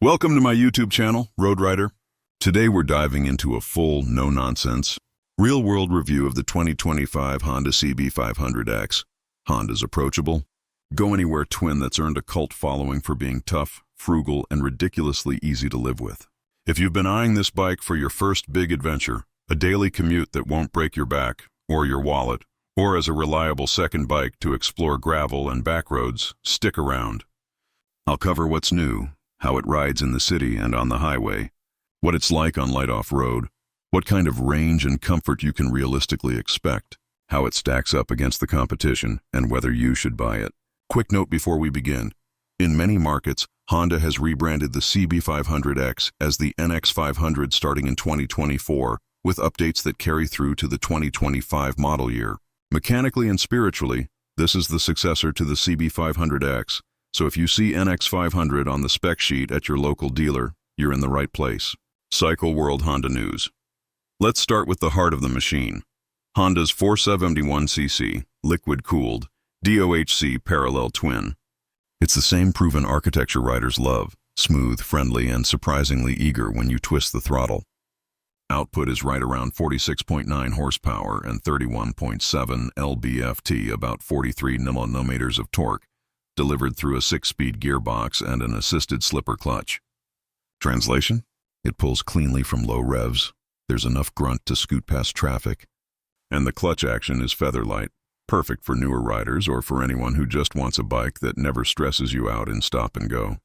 Welcome to my YouTube channel, Road Rider. Today we're diving into a full, no-nonsense, real-world review of the 2025 Honda CB500X. Honda's approachable, go-anywhere twin that's earned a cult following for being tough, frugal, and ridiculously easy to live with. If you've been eyeing this bike for your first big adventure, a daily commute that won't break your back or your wallet, or as a reliable second bike to explore gravel and back roads, stick around. I'll cover what's new, how it rides in the city and on the highway, what it's like on light off-road, what kind of range and comfort you can realistically expect, how it stacks up against the competition, and whether you should buy it. Quick note before we begin. In many markets, Honda has rebranded the CB500X as the NX500 starting in 2024, with updates that carry through to the 2025 model year. Mechanically and spiritually, this is the successor to the CB500X, so if you see NX500 on the spec sheet at your local dealer, you're in the right place. Cycle World Honda News. Let's start with the heart of the machine. Honda's 471cc, liquid-cooled, DOHC parallel twin. It's the same proven architecture riders love, smooth, friendly, and surprisingly eager when you twist the throttle. Output is right around 46.9 horsepower and 31.7 lb-ft, about 43 Nm of torque, delivered through a 6-speed gearbox and an assisted slipper clutch. Translation? It pulls cleanly from low revs, there's enough grunt to scoot past traffic, and the clutch action is feather-light, perfect for newer riders or for anyone who just wants a bike that never stresses you out in stop and go.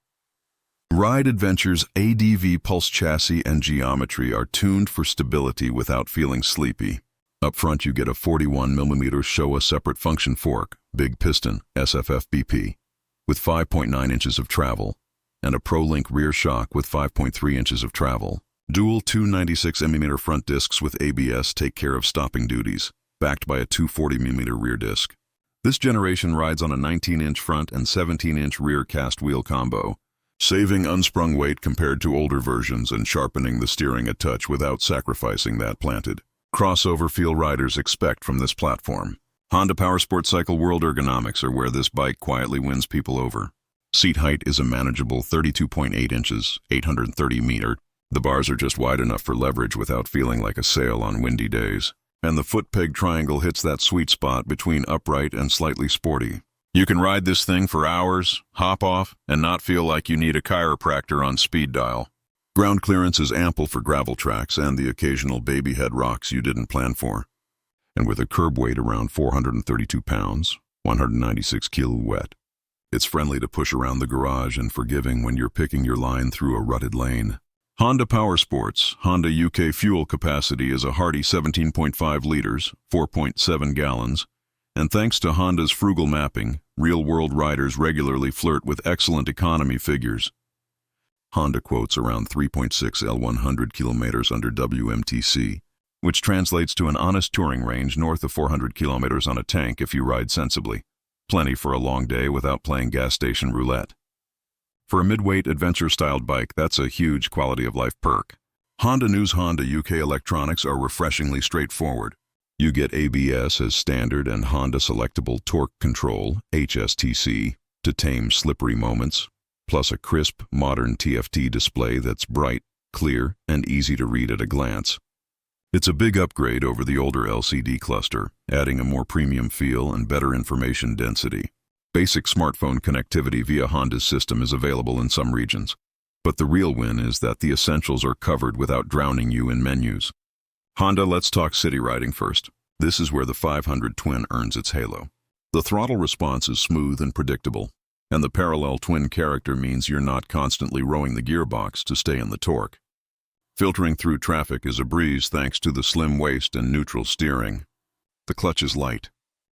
Ride Adventure's ADV pulse chassis and geometry are tuned for stability without feeling sleepy. Up front you get a 41mm Showa separate function fork, big piston, SFF-BP, with 5.9 inches of travel, and a ProLink rear shock with 5.3 inches of travel. Dual 296mm front discs with ABS take care of stopping duties, backed by a 240mm rear disc. This generation rides on a 19-inch front and 17-inch rear cast wheel combo, saving unsprung weight compared to older versions and sharpening the steering a touch without sacrificing that planted crossover feel riders expect from this platform. Honda Powersport Cycle World Ergonomics are where this bike quietly wins people over. Seat height is a manageable 32.8 inches, 830 meters. The bars are just wide enough for leverage without feeling like a sail on windy days. And the foot peg triangle hits that sweet spot between upright and slightly sporty. You can ride this thing for hours, hop off, and not feel like you need a chiropractor on speed dial. Ground clearance is ample for gravel tracks and the occasional baby head rocks you didn't plan for. And with a curb weight around 432 pounds, 196 kilo wet, it's friendly to push around the garage and forgiving when you're picking your line through a rutted lane. Honda Powersports Honda UK fuel capacity is a hearty 17.5 liters, 4.7 gallons, and thanks to Honda's frugal mapping, real-world riders regularly flirt with excellent economy figures. Honda quotes around 3.6 L100 kilometers under WMTC, which translates to an honest touring range north of 400 kilometers on a tank if you ride sensibly. Plenty for a long day without playing gas station roulette. For a mid-weight adventure-styled bike, that's a huge quality-of-life perk. Honda News Honda UK electronics are refreshingly straightforward. You get ABS as standard and Honda Selectable Torque Control, HSTC, to tame slippery moments, plus a crisp, modern TFT display that's bright, clear, and easy to read at a glance. It's a big upgrade over the older LCD cluster, adding a more premium feel and better information density. Basic smartphone connectivity via Honda's system is available in some regions, but the real win is that the essentials are covered without drowning you in menus. Honda, let's talk city riding first. This is where the 500 twin earns its halo. The throttle response is smooth and predictable, and the parallel twin character means you're not constantly rowing the gearbox to stay in the torque. Filtering through traffic is a breeze thanks to the slim waist and neutral steering. The clutch is light.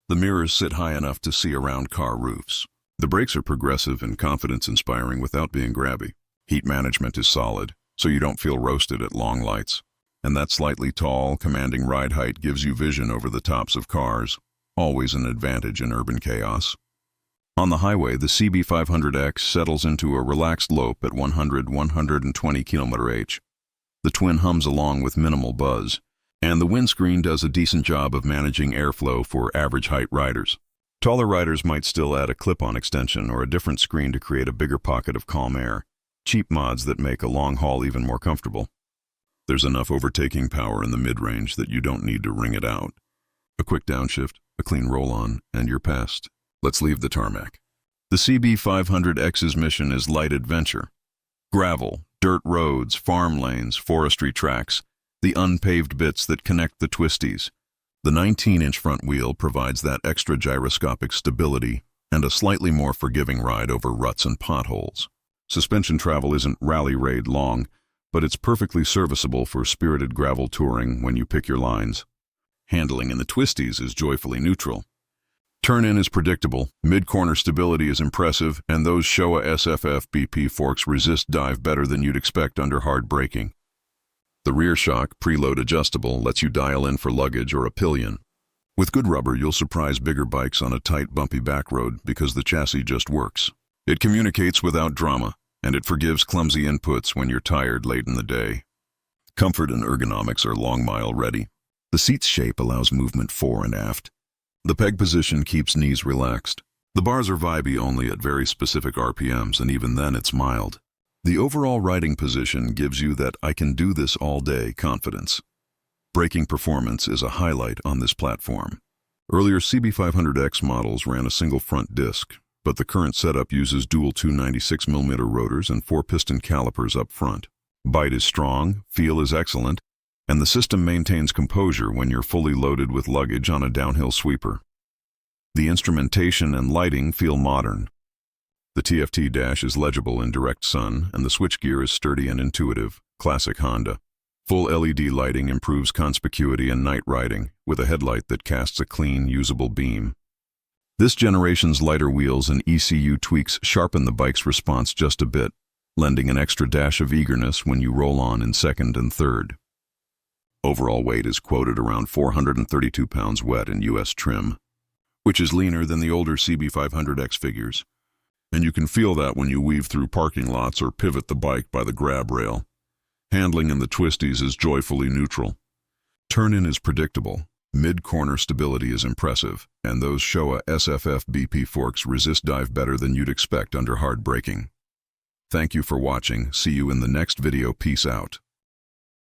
The mirrors sit high enough to see around car roofs. The brakes are progressive and confidence-inspiring without being grabby. Heat management is solid, so you don't feel roasted at long lights. And that slightly tall, commanding ride height gives you vision over the tops of cars, always an advantage in urban chaos. On the highway, the CB500X settles into a relaxed lope at 100-120 km/h. The twin hums along with minimal buzz, and the windscreen does a decent job of managing airflow for average height riders. Taller riders might still add a clip-on extension or a different screen to create a bigger pocket of calm air, cheap mods that make a long haul even more comfortable. There's enough overtaking power in the mid-range that you don't need to wring it out. A quick downshift, a clean roll-on, and you're past. Let's leave the tarmac. The CB500X's mission is light adventure. Gravel, dirt roads, farm lanes, forestry tracks, the unpaved bits that connect the twisties. The 19-inch front wheel provides that extra gyroscopic stability and a slightly more forgiving ride over ruts and potholes. Suspension travel isn't rally raid long, but it's perfectly serviceable for spirited gravel touring when you pick your lines. Handling in the twisties is joyfully neutral. Turn-in is predictable, mid-corner stability is impressive, and those Showa SFF-BP forks resist dive better than you'd expect under hard braking. The rear shock, preload adjustable, lets you dial in for luggage or a pillion. With good rubber, you'll surprise bigger bikes on a tight, bumpy back road because the chassis just works. It communicates without drama, and it forgives clumsy inputs when you're tired late in the day. Comfort and ergonomics are long-mile ready. The seat's shape allows movement fore and aft. The peg position keeps knees relaxed. The bars are vibey only at very specific RPMs, and even then it's mild. The overall riding position gives you that I can do this all day confidence. Braking performance is a highlight on this platform. Earlier CB500X models ran a single front disc, but the current setup uses dual 296mm rotors and 4-piston calipers up front. Bite is strong, feel is excellent, and the system maintains composure when you're fully loaded with luggage on a downhill sweeper. The instrumentation and lighting feel modern. The TFT dash is legible in direct sun, and the switchgear is sturdy and intuitive, classic Honda. Full LED lighting improves conspicuity and night riding, with a headlight that casts a clean, usable beam. This generation's lighter wheels and ECU tweaks sharpen the bike's response just a bit, lending an extra dash of eagerness when you roll on in second and third. Overall weight is quoted around 432 pounds wet in US trim, which is leaner than the older CB500X figures. And you can feel that when you weave through parking lots or pivot the bike by the grab rail. Handling in the twisties is joyfully neutral. Turn-in is predictable, mid-corner stability is impressive, and those Showa SFF-BP forks resist dive better than you'd expect under hard braking. Thank you for watching. See you in the next video. Peace out.